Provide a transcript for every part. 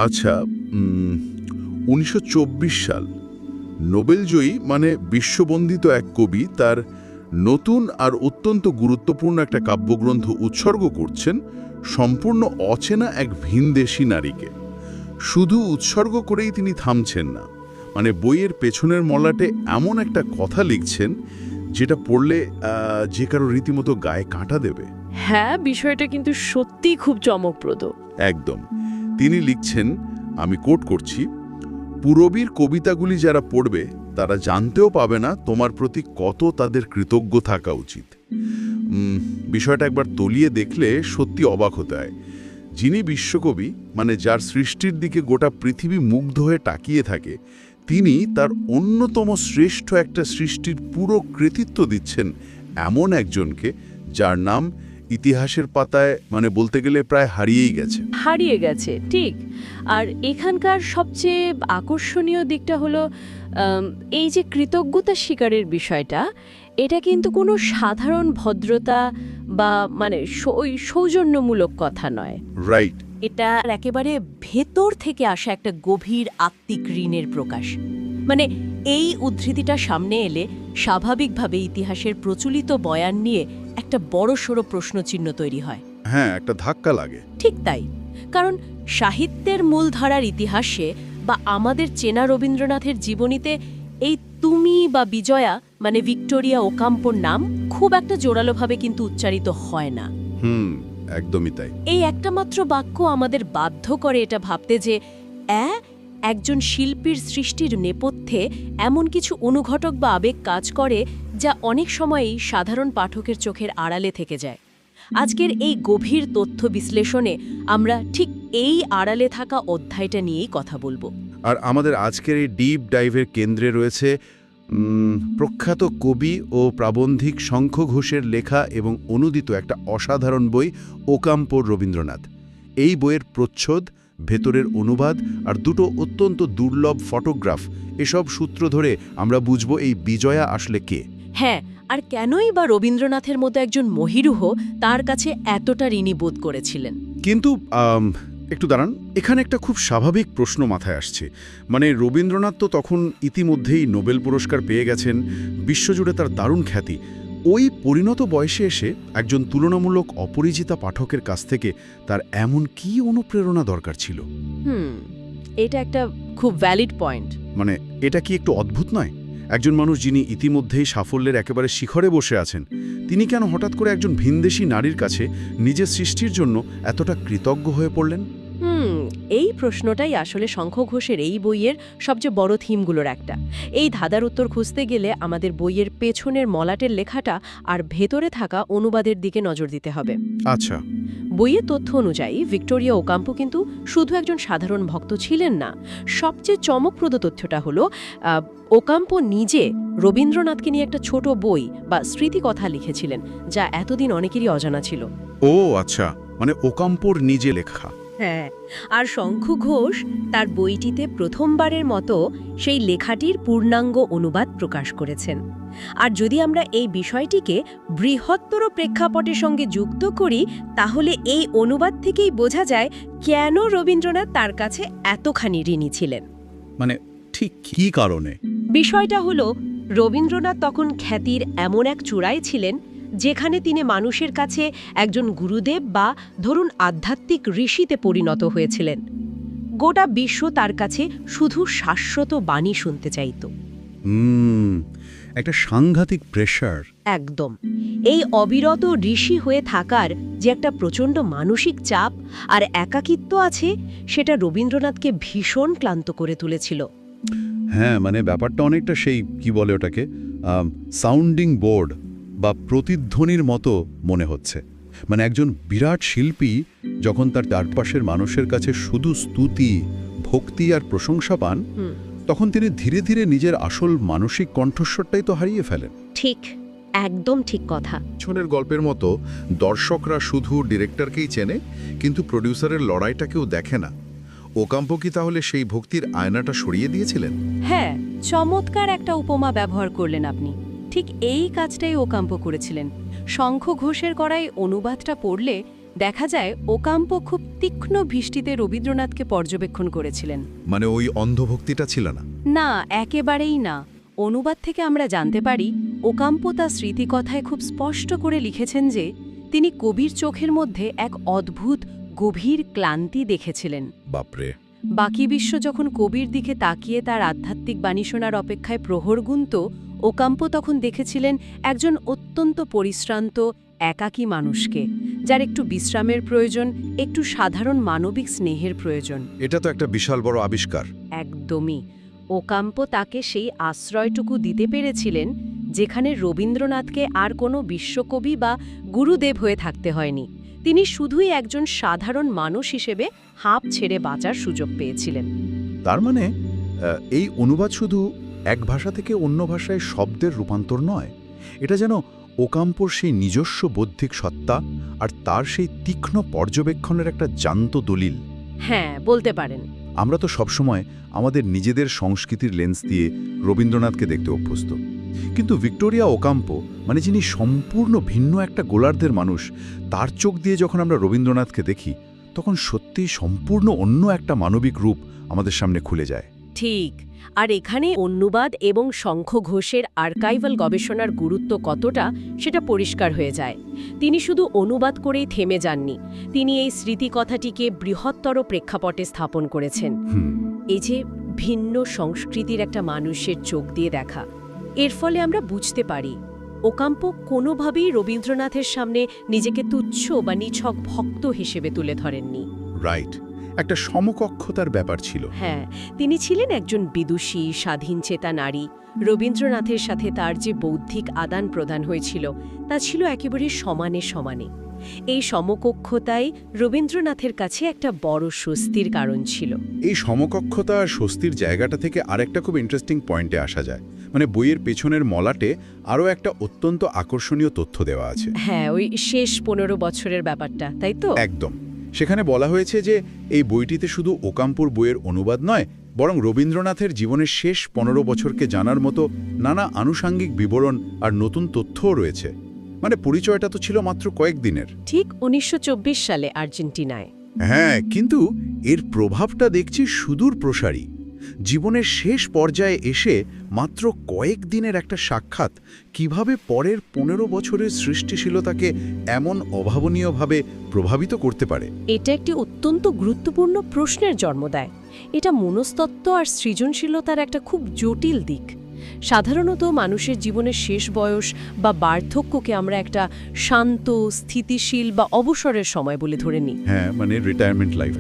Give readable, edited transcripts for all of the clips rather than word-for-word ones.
আচ্ছা, ১৯২৪ সাল নোবেলজয়ী মানে বিশ্ববন্দিত এক কবি তার নতুন আর অত্যন্ত গুরুত্বপূর্ণ একটা কাব্যগ্রন্থ উৎসর্গ করছেন সম্পূর্ণ অচেনা এক ভিনদেশী নারীকে। শুধু উৎসর্গ করেই তিনি থামছেন না, মানে বইয়ের পেছনের মলাটে এমন একটা কথা লিখছেন যেটা পড়লে যে কারো রীতিমতো গায়ে কাঁটা দেবে। হ্যাঁ, বিষয়টা কিন্তু সত্যিই খুব চমকপ্রদ। একদম। তিনি লিখছেন, আমি কোট করছি, পূরবীর কবিতাগুলি যারা পড়বে তারা জানতেও পাবে না তোমার প্রতি কত তাদের কৃতজ্ঞ থাকা উচিত। বিষয়টা একবার তলিয়ে দেখলে সত্যি অবাক হতে হয়। যিনি বিশ্বকবি, মানে যার সৃষ্টির দিকে গোটা পৃথিবী মুগ্ধ হয়ে তাকিয়ে থাকে, তিনি তার অন্যতম শ্রেষ্ঠ একটা সৃষ্টির পুরো কৃতিত্ব দিচ্ছেন এমন একজনকে যার নাম ইতিহাসের পাতায় মানে বলতে গেলে প্রায় হারিয়ে গেছে, ঠিক। আর এখানকার সবচেয়ে আকর্ষণীয় দিকটা হলো এই যে কৃতজ্ঞতা স্বীকারের বিষয়টা, এটা কিন্তু কোনো সাধারণ ভদ্রতা বা মানে সৌজন্যমূলক কথা নয়। রাইট। এটা একেবারে ভেতর থেকে আসা একটা গভীর আত্মিক ঋণের প্রকাশ। মানে এই উদ্ধৃতিটা সামনে এলে স্বাভাবিকভাবে ইতিহাসের প্রচলিত বয়ান নিয়ে একটা বড়সড় প্রশ্নচিহ্ন তৈরি হয়। হ্যাঁ, একটা ধাক্কা লাগে। ঠিক তাই। কারণ সাহিত্যের মূলধারার ইতিহাসে বা আমাদের চেনা রবীন্দ্রনাথের জীবনীতে এই তুমি বা বিজয়া মানে ভিক্টোরিয়া ওকাম্পোর নাম খুব একটা জোরালোভাবে কিন্তু উচ্চারিত হয় না। একদমই তাই। এই একটা মাত্র বাক্য আমাদের বাধ্য করে এটা ভাবতে যে একজন শিল্পীর সৃষ্টির নেপথ্যে এমন কিছু অনুঘটক বা আবেগ কাজ করে যা অনেক সময়ই সাধারণ পাঠকের চোখের আড়ালে থেকে যায়। আজকের এই গভীর তথ্য বিশ্লেষণে আমরা ঠিক এই আড়ালে থাকা অধ্যায়টা নিয়েই কথা বলবো। আর আমাদের আজকের এই ডিপ ডাইভের কেন্দ্রে রয়েছে প্রখ্যাত কবি ও প্রাবন্ধিক শঙ্খ ঘোষের লেখা এবং অনুদিত একটা অসাধারণ বই ওকাম্পোর রবীন্দ্রনাথ। এই বইয়ের প্রচ্ছদ, ভেতরের অনুবাদ আর দুটো অত্যন্ত দুর্লভ ফটোগ্রাফ, এসব সূত্র ধরে আমরা বুঝব এই বিজয়া আসলে কে। হ্যাঁ, আর কেনই বা রবীন্দ্রনাথের মতো একজন মহিরুহ তার কাছে এতটা ঋণী বোধ করেছিলেন। কিন্তু একটু দাঁড়ান, এখানে একটা খুব স্বাভাবিক প্রশ্ন মাথায় আসছে। মানে রবীন্দ্রনাথ তো তখন ইতিমধ্যেই নোবেল পুরস্কার পেয়ে গেছেন, বিশ্বজুড়ে তার দারুণ খ্যাতি। ওই পরিণত বয়সে এসে একজন তুলনামূলক অপরিচিতা পাঠকের কাছ থেকে তার এমন কি অনুপ্রেরণা দরকার ছিল? এটা একটা খুব ভ্যালিড পয়েন্ট। মানে এটা কি একটু অদ্ভুত নয়? একজন মানুষ যিনি ইতিমধ্যেই সাফল্যের একেবারে শিখরে বসে আছেন, তিনি কেন হঠাৎ করে একজন ভিনদেশী নারীর কাছে নিজের সৃষ্টির জন্য এতটা কৃতজ্ঞ হয়ে পড়লেন? এই প্রশ্নটাই আসলে শঙ্খ ঘোষের এই বইয়ের সবচেয়ে বড় থিমগুলোর একটা। এই ধাঁধার উত্তর খুঁজতে গেলে আমাদের বইয়ের পেছনের মলাটের লেখাটা আর ভেতরে থাকা অনুবাদের দিকে নজর দিতে হবে। আচ্ছা। বইয়ের তথ্য অনুযায়ী ভিক্টোরিয়া ওকাম্পো কিন্তু শুধু একজন সাধারণ ভক্ত ছিলেন না। সবচেয়ে চমকপ্রদ তথ্যটা হলো ওকাম্পো নিজে রবীন্দ্রনাথকে নিয়ে একটা ছোট বই বা স্মৃতিকথা লিখেছিলেন, যা এতদিন অনেকেরই অজানা ছিল। ও আচ্ছা, মানে ওকাম্পোর নিজে লেখা। হ্যাঁ, আর শঙ্খ ঘোষ তার বইটিতে প্রথমবারের মতো সেই লেখাটির পূর্ণাঙ্গ অনুবাদ প্রকাশ করেছেন। আর যদি আমরা এই বিষয়টিকে বৃহত্তর প্রেক্ষাপটের সঙ্গে যুক্ত করি, তাহলে এই অনুবাদ থেকেই বোঝা যায় কেন রবীন্দ্রনাথ তার কাছে এতখানি ঋণী ছিলেন। মানে ঠিক কী কারণে? বিষয়টা হলো, রবীন্দ্রনাথ তখন খ্যাতির এমন এক চূড়ায় ছিলেন যেখানে তিনি মানুষের কাছে একজন গুরুদেব বা ধরুন আধ্যাত্মিক ঋষিতে পরিণত হয়েছিলেন। গোটা বিশ্ব তার কাছে শুধু শাশ্বত বাণী শুনতে চাইত। একটা সাংঘাতিক প্রেশার। একদম। এই অবিরত ঋষি হয়ে থাকার যে একটা প্রচণ্ড মানসিক চাপ আর একাকিত্ব আছে, সেটা রবীন্দ্রনাথকে ভীষণ ক্লান্ত করে তুলেছিল। হ্যাঁ, মানে ব্যাপারটা অনেকটা সেই কি বলে ওটাকে, সাউন্ডিং বোর্ড বা প্রতিধ্বনির মতো মনে হচ্ছে। মানে একজন বিরাট শিল্পী যখন তার চারপাশের মানুষের কাছে শুধু স্তুতি, ভক্তি আর প্রশংসা পান, তখন তিনি ধীরে ধীরে নিজের আসল মানসিক কণ্ঠস্বরটাই তো হারিয়ে ফেলেন। ঠিক, একদম ঠিক কথা। পিছনের গল্পের মতো দর্শকরা শুধু ডিরেক্টরকেই চেনে, কিন্তু প্রডিউসারের লড়াইটাকেও দেখে না। ওকাম্পো কি তাহলে সেই ভক্তির আয়নাটা সরিয়ে দিয়েছিলেন? হ্যাঁ, চমৎকার একটা উপমা ব্যবহার করলেন আপনি। ঠিক এই কাজটাই ওকাম্পো করেছিলেন। শঙ্খ ঘোষের করা এই অনুবাদটা পড়লে দেখা যায় ওকাম্পো খুব তীক্ষ্ণ দৃষ্টিতে রবীন্দ্রনাথকে পর্যবেক্ষণ করেছিলেন। মানে ওই অন্ধভক্তিটা ছিল না? না, একেবারেই না। অনুবাদ থেকে আমরা জানতে পারি ওকাম্পো তার স্মৃতিকথায় খুব স্পষ্ট করে লিখেছেন যে তিনি কবির চোখের মধ্যে এক অদ্ভুত গভীর ক্লান্তি দেখেছিলেন। বাপরে! বাকি বিশ্ব যখন কবির দিকে তাকিয়ে তার আধ্যাত্মিক বাণী শোনার অপেক্ষায় প্রহর গুনত, ওকাম্পো তখন দেখেছিলেন একজন অত্যন্ত পরিশ্রান্ত একাকী মানুষকে, যার একটু বিশ্রামের প্রয়োজন, একটু সাধারণ মানবিক স্নেহের প্রয়োজন। এটা তো একটা বিশাল বড় আবিষ্কার। একদমই। ওকাম্পো তাকে সেই আশ্রয়টুকু দিতে পেরেছিলেন যেখানে রবীন্দ্রনাথকে আর কোনো বিশ্বকবি বা গুরুদেব হয়ে থাকতে হয়নি। তিনি শুধুই একজন সাধারণ মানুষ হিসেবে হাঁপ ছেড়ে বাঁচার সুযোগ পেয়েছিলেন। তার মানে এই অনুবাদ শুধু এক ভাষা থেকে অন্য ভাষায় শব্দের রূপান্তর নয়, এটা যেন ওকাম্পোর সেই নিজস্ব বৌদ্ধিক সত্তা আর তার সেই তীক্ষ্ণ পর্যবেক্ষণের একটা জ্যান্ত দলিল। হ্যাঁ, বলতে পারেন। আমরা তো সবসময় আমাদের নিজেদের সংস্কৃতির লেন্স দিয়ে রবীন্দ্রনাথকে দেখতে অভ্যস্ত, কিন্তু ভিক্টোরিয়া ওকাম্পো, মানে যিনি সম্পূর্ণ ভিন্ন একটা গোলার্ধের মানুষ, তার চোখ দিয়ে যখন আমরা রবীন্দ্রনাথকে দেখি তখন সত্যিই সম্পূর্ণ অন্য একটা মানবিক রূপ আমাদের সামনে খুলে যায়। ঠিক। আর এখানে অনুবাদ এবং শঙ্খ ঘোষের আর্কাইভাল গবেষণার গুরুত্ব কতটা সেটা পরিষ্কার হয়ে যায়। তিনি শুধু অনুবাদ করেই থেমে যাননি, তিনি এই স্মৃতিকথাটিকে বৃহত্তর প্রেক্ষাপটে স্থাপন করেছেন। এই যে ভিন্ন সংস্কৃতির একটা মানুষের চোখ দিয়ে দেখা, এর ফলে আমরা বুঝতে পারি ওকাম্পো কোনোভাবেই রবীন্দ্রনাথের সামনে নিজেকে তুচ্ছ বা নিছক ভক্ত হিসেবে তুলে ধরেননি। রাইট, একটা সমকক্ষতার ব্যাপার ছিল। হ্যাঁ, তিনি ছিলেন একজন বিদুষী, স্বাধীনচেতা নারী। রবীন্দ্রনাথের সাথে তার যে বৌদ্ধিক আদান প্রদান হয়েছিল তা ছিল একেবারে সমানে সমানে। এই সমকক্ষতাই রবীন্দ্রনাথের কাছে একটা বড় স্বস্তির কারণ ছিল। এই সমকক্ষতা আর স্বস্তির জায়গাটা থেকে আরেকটা খুব ইন্টারেস্টিং পয়েন্টে আসা যায়। মানে বইয়ের পেছনের মলাটে আরও একটা অত্যন্ত আকর্ষণীয় তথ্য দেওয়া আছে। হ্যাঁ, ওই শেষ 15 বছরের ব্যাপারটা, তাই তো? একদম। সেখানে বলা হয়েছে যে এই বইটিতে শুধু ওকাম্পোর বইয়ের অনুবাদ নয়, বরং রবীন্দ্রনাথের জীবনের শেষ 15 বছরকে জানার মতো নানা আনুষাঙ্গিক বিবরণ আর নতুন তথ্যও রয়েছে। মানে পরিচয়টা তো ছিল মাত্র কয়েকদিনের। ঠিক 1924 সালে আর্জেন্টিনায়। হ্যাঁ, কিন্তু এর প্রভাবটা দেখছি সুদূর প্রসারী। জীবনের শেষ পর্যায়ে এসে মাত্র কয়েকদিনের একটা সাক্ষাৎ কিভাবে পরের 15 বছরের সৃষ্টিশীলতাকে এমন অভাবনীয়ভাবে প্রভাবিত করতে পারে। এটা একটি অত্যন্ত গুরুত্বপূর্ণ প্রশ্নের জন্ম দেয়। এটা মনস্তত্ত্ব আর সৃজনশীলতার একটা খুব জটিল দিক। সাধারণত মানুষের জীবনের শেষ বয়স বা বার্ধক্যকে আমরা একটা শান্ত, স্থিতিশীল বা অবসরের সময় বলে ধরে নিই। হ্যাঁ, মানে রিটায়ারমেন্ট লাইফ।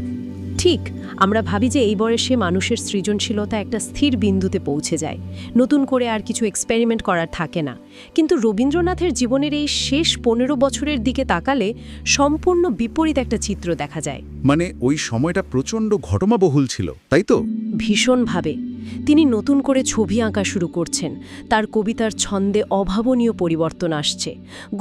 ঠিক, আমরা ভাবি যে এই বয়সে মানুষের সৃজনশীলতা একটা স্থির বিন্দুতে পৌঁছে যায়, নতুন করে আর কিছু এক্সপেরিমেন্ট করার থাকে না। কিন্তু রবীন্দ্রনাথের জীবনের এই শেষ 15 বছরের দিকে তাকালে সম্পূর্ণ বিপরীত একটা চিত্র দেখা যায়। মানে ওই সময়টা প্রচণ্ড ঘটনাবহুল ছিল, তাই তো? ভীষণভাবে। তিনি নতুন করে ছবি আঁকা শুরু করছেন, তার কবিতার ছন্দে অভাবনীয় পরিবর্তন আসছে,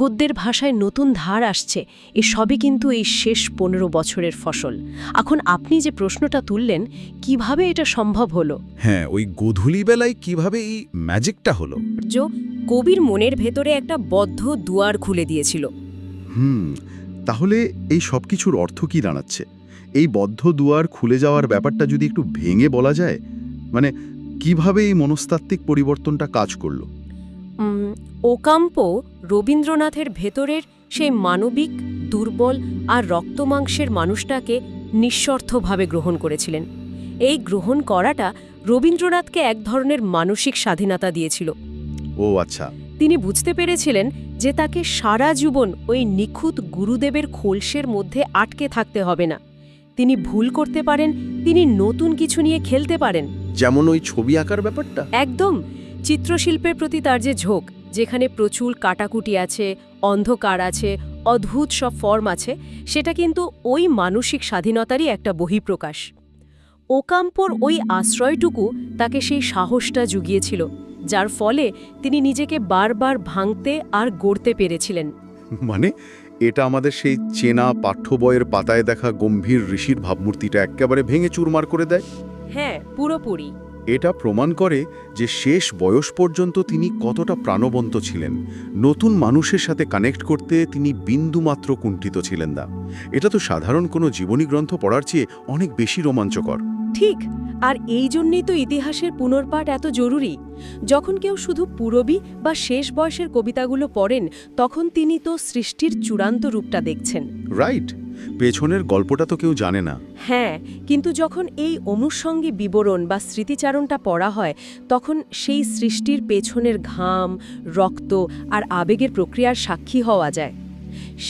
গদ্যের ভাষায় নতুন ধার আসছে। এসবই কিন্তু এই শেষ 15 বছরের ফসল। এখন আপনি যে প্রশ্নটা তুললেন, কিভাবে এটা সম্ভব হলো? হ্যাঁ, ওই গোধূলি বেলায় কিভাবে এই ম্যাজিকটা হলো? কবির মনের ভেতরে একটা বদ্ধ দুয়ার খুলে দিয়েছিল। তাহলে এই সব কিছুর অর্থ কি দাঁড়াচ্ছে? এই বদ্ধ দুয়ার খুলে যাওয়ার ব্যাপারটা যদি একটু ভেঙে বলা যায়, মানে কিভাবে এই মনস্তাত্ত্বিক পরিবর্তনটা কাজ করলো? ওকাম্পো রবীন্দ্রনাথের ভেতরের সেই মানবিক, দুর্বল আর রক্তমাংসের মানুষটাকে নিঃস্বার্থভাবে গ্রহণ করেছিলেন। এই গ্রহণ করাটা রবীন্দ্রনাথকে এক ধরনের মানসিক স্বাধীনতা দিয়েছিল। ও আচ্ছা। তিনি বুঝতে পেরেছিলেন যে তাকে সারা জীবন ওই নিখুঁত গুরুদেবের খোলসের মধ্যে আটকে থাকতে হবে না। তিনি ভুল করতে পারেন, তিনি নতুন কিছু নিয়ে খেলতে পারেন। যেমন ওই ছবি আঁকার ব্যাপারটা। একদম। চিত্রশিল্পের প্রতি তার যে ঝোঁক, যেখানে প্রচুর কাটাকুটি আছে, অন্ধকার আছে, অদ্ভুত সব ফর্ম আছে, সেটা কিন্তু ওই মানসিক স্বাধীনতারই একটা বহিঃপ্রকাশ। ওকাম্পোর ওই আশ্রয়টুকু তাকে সেই সাহসটা জুগিয়েছিল, যার ফলে তিনি নিজেকে বারবার ভাঙতে আর গড়তে পেরেছিলেন। মানে এটা আমাদের সেই চেনা পাঠ্য বইয়ের পাতায় দেখা গম্ভীর ঋষির ভাবমূর্তিটা একেবারে ভেঙে চুরমার করে দেয়। হ্যাঁ, পুরোপুরি। এটা প্রমাণ করে যে শেষ বয়স পর্যন্ত তিনি কতটা প্রাণবন্ত ছিলেন। নতুন মানুষের সাথে কানেক্ট করতে তিনি বিন্দুমাত্র কুণ্ঠিত ছিলেন না। এটা তো সাধারণ কোনো জীবনী গ্রন্থ পড়ার চেয়ে অনেক বেশি রোমাঞ্চকর। ঠিক, আর এই জন্যই তো ইতিহাসের পুনর্পাঠ এত জরুরি। যখন কেউ শুধু পূরবী বা শেষ বয়সের কবিতাগুলো পড়েন, তখন তিনি তো সৃষ্টির চূড়ান্ত রূপটা দেখছেন। রাইট, পেছনের গল্পটা তো কেউ জানে না। হ্যাঁ, কিন্তু যখন এই অনুষঙ্গী বিবরণ বা স্মৃতিচারণটা পড়া হয়, তখন সেই সৃষ্টির পেছনের ঘাম, রক্ত আর আবেগের প্রক্রিয়ার সাক্ষী হওয়া যায়।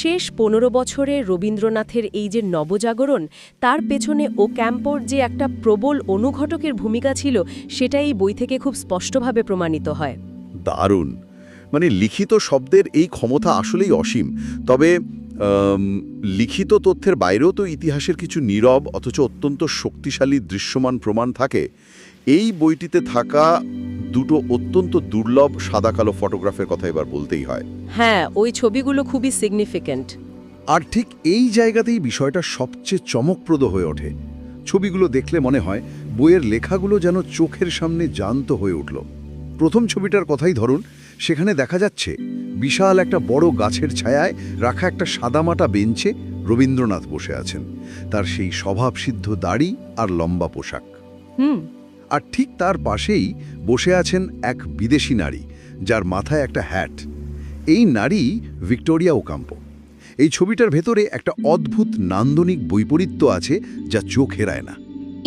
শেষ 15 বছরে রবীন্দ্রনাথের এই যে নবজাগরণ, তার পেছনে ওক্যাম্পোর যে একটা প্রবল অনুঘটকের ভূমিকা ছিল, সেটা এই বই থেকে খুব স্পষ্টভাবে প্রমাণিত হয়। দারুণ, মানে লিখিত শব্দের এই ক্ষমতা আসলেই অসীম। তবে লিখিত তথ্যের বাইরেও তো ইতিহাসের কিছু নীরব অথচ অত্যন্ত শক্তিশালী দৃশ্যমান প্রমাণ থাকে। এই বইটিতে থাকা দুটো অত্যন্ত দুর্লভ সাদা-কালো ফটোগ্রাফের কথা এবার বলতেই হয়। হ্যাঁ, ওই ছবিগুলো খুবই সিগনিফিক্যান্ট। আর ঠিক এই জায়গাতেই বিষয়টা সবচেয়ে চমকপ্রদ হয়ে ওঠে। ছবিগুলো দেখলে মনে হয় বইয়ের লেখাগুলো যেন চোখের সামনে জ্যান্ত হয়ে উঠল। প্রথম ছবিটার কথাই ধরুন, সেখানে দেখা যাচ্ছে বিশাল একটা বড় গাছের ছায়ায় রাখা একটা সাদামাটা বেঞ্চে রবীন্দ্রনাথ বসে আছেন। তার সেই স্বভাবসিদ্ধ দাড়ি আর লম্বা পোশাক। আর ঠিক তার পাশেই বসে আছেন এক বিদেশি নারী, যার মাথায় একটা হ্যাট। এই নারী ভিক্টোরিয়া ওকাম্পো। এই ছবিটার ভেতরে একটা অদ্ভুত নান্দনিক বৈপরীত্য আছে যা চোখ এড়ায় না।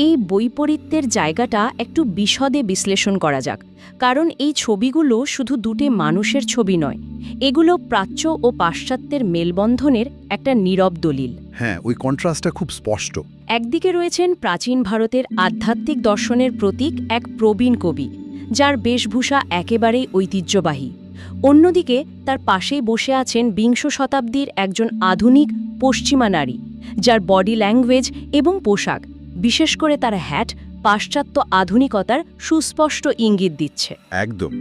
এই বৈপরীত্যের জায়গাটা একটু বিশদে বিশ্লেষণ করা যাক, কারণ এই ছবিগুলো শুধু দুটি মানুষের ছবি নয়, এগুলো প্রাচ্য ও পাশ্চাত্যের মেলবন্ধনের একটা নীরব দলিল। হ্যাঁ, ওই কন্ট্রাস্টটা খুব স্পষ্ট। একদিকে রয়েছেন প্রাচীন ভারতের আধ্যাত্মিক দর্শনের প্রতীক এক প্রবীণ কবি, যার বেশভূষা একেবারেই ঐতিহ্যবাহী। অন্যদিকে তার পাশেই বসে আছেন বিংশ শতাব্দীর একজন আধুনিক পশ্চিমা নারী, যার বডি ল্যাঙ্গুয়েজ এবং পোশাক, বিশেষ করে তার হ্যাট, পাশ্চাত্য আধুনিকতার সুস্পষ্ট ইঙ্গিত দিচ্ছে। একদম।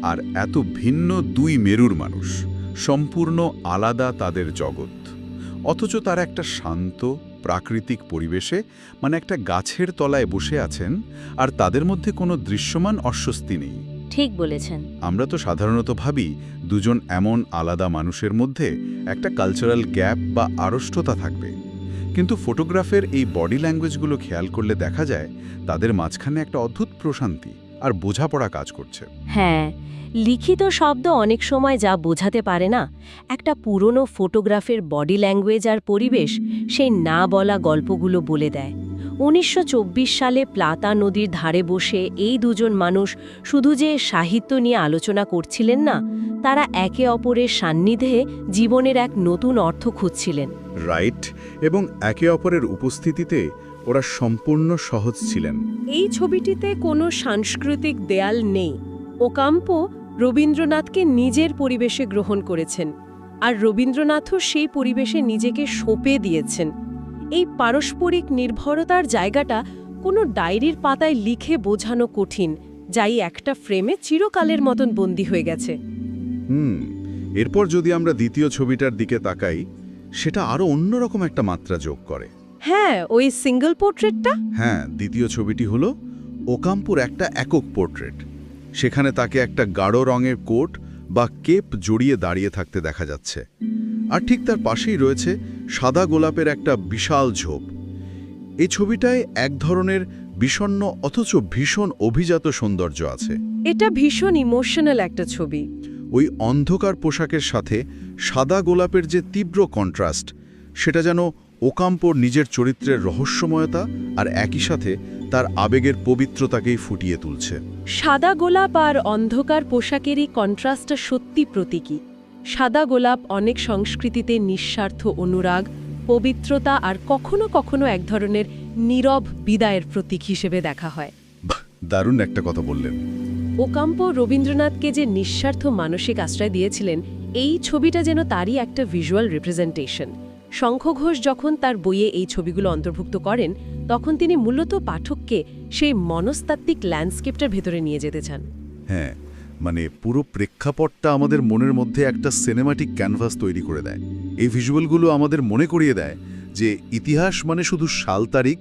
আর এত ভিন্ন দুই মেরুর মানুষ, সম্পূর্ণ আলাদা তাদের জগৎ, অথচ তারা একটা শান্ত প্রাকৃতিক পরিবেশে, মানে একটা গাছের তলায় বসে আছেন, আর তাদের মধ্যে কোনো দৃশ্যমান অস্বস্তি নেই। ঠিক বলেছেন। আমরা তো সাধারণত ভাবি দুজন এমন আলাদা মানুষের মধ্যে একটা কালচারাল গ্যাপ বা আড়ষ্টতা থাকবে, কিন্তু ফটোগ্রাফের এই বডি ল্যাঙ্গুয়েজগুলো খেয়াল করলে দেখা যায় তাদের মাঝখানে একটা অদ্ভুত প্রশান্তি আর বোঝাপড়া কাজ করছে। হ্যাঁ, লিখিত শব্দ অনেক সময় যা বোঝাতে পারে না, একটা পুরনো ফটোগ্রাফের বডি ল্যাঙ্গুয়েজ আর পরিবেশ সেই না বলা গল্পগুলো বলে দেয়। 1924 সালে প্লাতা নদীর ধারে বসে এই দুজন মানুষ শুধু যে সাহিত্য নিয়ে আলোচনা করছিলেন না, তারা একে অপরের সান্নিধ্যে জীবনের এক নতুন অর্থ খুঁজছিলেন। রাইট, এবং একে অপরের উপস্থিতিতে ওরা সম্পূর্ণ সহজ ছিলেন। এই ছবিটিতে কোনো সাংস্কৃতিক দেয়াল নেই। ওকাম্পো রবীন্দ্রনাথকে নিজের পরিবেশে গ্রহণ করেছেন, আর রবীন্দ্রনাথও সেই পরিবেশে নিজেকে সঁপে দিয়েছেন। এই পারস্পরিক নির্ভরতার জায়গাটা কোনো ডায়েরির পাতায় লিখে বোঝানো কঠিন, যাই একটা ফ্রেমে চিরকালের মতন বন্দী হয়ে গেছে। এরপর যদি আমরা দ্বিতীয় ছবিটার দিকে তাকাই, সেটা আরও অন্যরকম একটা মাত্রা যোগ করে। হ্যাঁ, ওই সিঙ্গল পোর্ট্রেটটা। হ্যাঁ, দ্বিতীয় ছবিটি হলো ওকাম্পোর একটা একক পোর্ট্রেট। সেখানে তাকে একটা গাঢ় রঙের কোট বা কেপ জড়িয়ে দাঁড়িয়ে থাকতে দেখা যাচ্ছে, আর ঠিক তার পাশেই রয়েছে সাদা গোলাপের একটা বিশাল ঝোপ। এই ছবিটায় এক ধরনের বিষণ্ণ অথচ ভীষণ অভিজাত সৌন্দর্য আছে। এটা ভীষণ ইমোশনাল একটা ছবি। ওই অন্ধকার পোশাকের সাথে সাদা গোলাপের যে তীব্র কন্ট্রাস্ট, সেটা যেন ওকাম্পোর নিজের চরিত্রের রহস্যময়তা আর একই সাথে তার আবেগের পবিত্রতাকেই ফুটিয়ে তুলছে। সাদা গোলাপ আর অন্ধকার পোশাকেরই কন্ট্রাস্টটা সত্যি প্রতীকী। সাদা গোলাপ অনেক সংস্কৃতিতে নিঃস্বার্থ অনুরাগ, পবিত্রতা আর কখনো কখনো এক ধরনের নীরব বিদায়ের প্রতীক হিসেবে দেখা হয়। দারুণ একটা কথা বললেন। ওকাম্পো রবীন্দ্রনাথকে যে নিঃস্বার্থ মানসিক আশ্রয় দিয়েছিলেন, এই ছবিটা যেন তারই একটা ভিজুয়াল রিপ্রেজেন্টেশন। শঙ্খ ঘোষ যখন তার বইয়ে এই ছবিগুলো অন্তর্ভুক্ত করেন, তখন তিনি মূলত পাঠককে সেই মনস্তাত্ত্বিক ল্যান্ডস্কেপটার ভেতরে নিয়ে যেতে চান। হ্যাঁ, মানে পুরো প্রেক্ষাপটটা আমাদের মনের মধ্যে একটা সিনেমাটিক ক্যানভাস তৈরি করে দেয়। এই ভিজুয়ালগুলো আমাদের মনে করিয়ে দেয় যে ইতিহাস মানে শুধু সাল তারিখ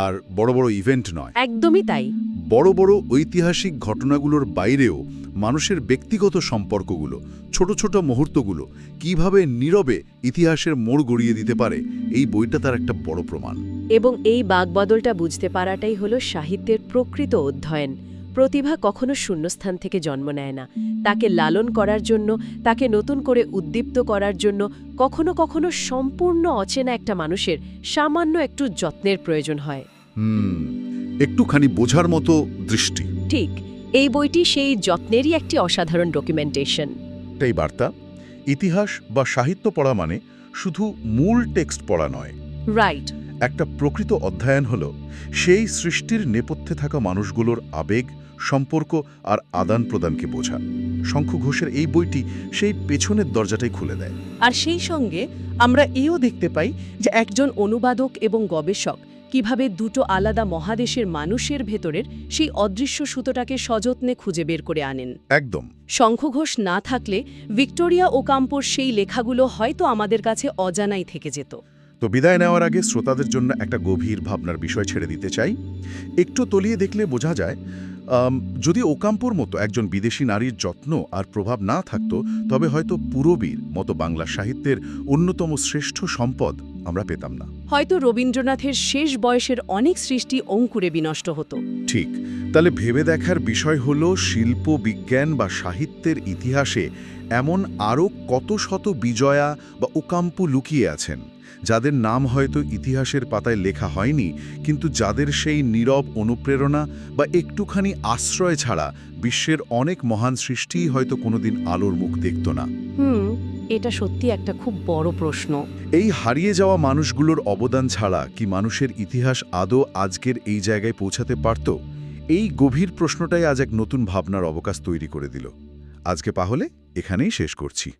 আর বড় বড় ইভেন্ট নয়। একদমই তাই। বড় বড় ঐতিহাসিক ঘটনাগুলোর বাইরেও মানুষের ব্যক্তিগত সম্পর্কগুলো, ছোট ছোট মুহূর্তগুলো কিভাবে নীরবে ইতিহাসের মোড় গড়িয়ে দিতে পারে, এই বইটা তার একটা বড় প্রমাণ। এবং এই বাগবদলটা বুঝতে পারাটাই হলো সাহিত্যের প্রকৃত অধ্যয়ন। প্রতিভা কখনো শূন্যস্থান থেকে জন্ম নেয় না। তাকে লালন করার জন্য, তাকে নতুন করে উদ্দীপ্ত করার জন্য কখনো কখনো সম্পূর্ণ অচেনা একটা মানুষের সামান্য একটু যত্নের প্রয়োজন হয়। একটুখানি বোঝার মতো দৃষ্টি। ঠিক, এই বইটি সেই যত্নেরই একটি অসাধারণ ডকুমেন্টেশন। এটাই বার্তা। ইতিহাস বা সাহিত্য পড়া মানে শুধু মূল টেক্সট পড়া নয়। রাইট। একটা প্রকৃত অধ্যয়ন হলো সেই সৃষ্টির নেপথ্যে থাকা মানুষগুলোর আবেগ, সম্পর্ক আর আদান প্রদানকে বোঝা। শঙ্কু ঘোষের এই বইটি সেই পেছনের দরজাটাই খুলে দেয়। আর সেই সঙ্গে আমরা এও দেখতে পাই যে একজন অনুবাদক এবং গবেষক কিভাবে দুটো আলাদা মহাদেশের মানুষের ভেতরের সেই অদৃশ্য সুতোটাকে সযত্নে খুঁজে বের করে আনেন। একদম। শঙ্কু ঘোষ না থাকলে ভিক্টোরিয়া ওকাম্পোর সেই লেখাগুলো হয়তো আমাদের কাছে অজানাই থেকে যেত। তো বিদায় নেওয়ার আগে শ্রোতাদের জন্য একটা গভীর ভাবনার বিষয় ছেড়ে দিতে চাই। একটু তলিয়ে দেখলে বোঝা যায়, যদি ওকাম্পোর মতো একজন বিদেশি নারীর যত্ন আর প্রভাব না থাকত, তবে হয়তো পূরবীর মতো বাংলা সাহিত্যের অন্যতম শ্রেষ্ঠ সম্পদ আমরা পেতাম না। হয়তো রবীন্দ্রনাথের শেষ বয়সের অনেক সৃষ্টি অঙ্কুরে বিনষ্ট হতো। ঠিক। তাহলে ভেবে দেখার বিষয় হলো, শিল্প, বিজ্ঞান বা সাহিত্যের ইতিহাসে এমন আরও কত শত বিজয়া বা ওকাম্পো লুকিয়ে আছেন, যাদের নাম হয়তো ইতিহাসের পাতায় লেখা হয়নি, কিন্তু যাদের সেই নীরব অনুপ্রেরণা বা একটুখানি আশ্রয় ছাড়া বিশ্বের অনেক মহান সৃষ্টিই হয়তো কোনোদিন আলোর মুখ দেখত না। এটা সত্যি একটা খুব বড় প্রশ্ন। এই হারিয়ে যাওয়া মানুষগুলোর অবদান ছাড়া কি মানুষের ইতিহাস আদৌ আজকের এই জায়গায় পৌঁছাতে পারত? এই গভীর প্রশ্নটাই আজ এক নতুন ভাবনার অবকাশ তৈরি করে দিল। আজকে তাহলে এখানেই শেষ করছি।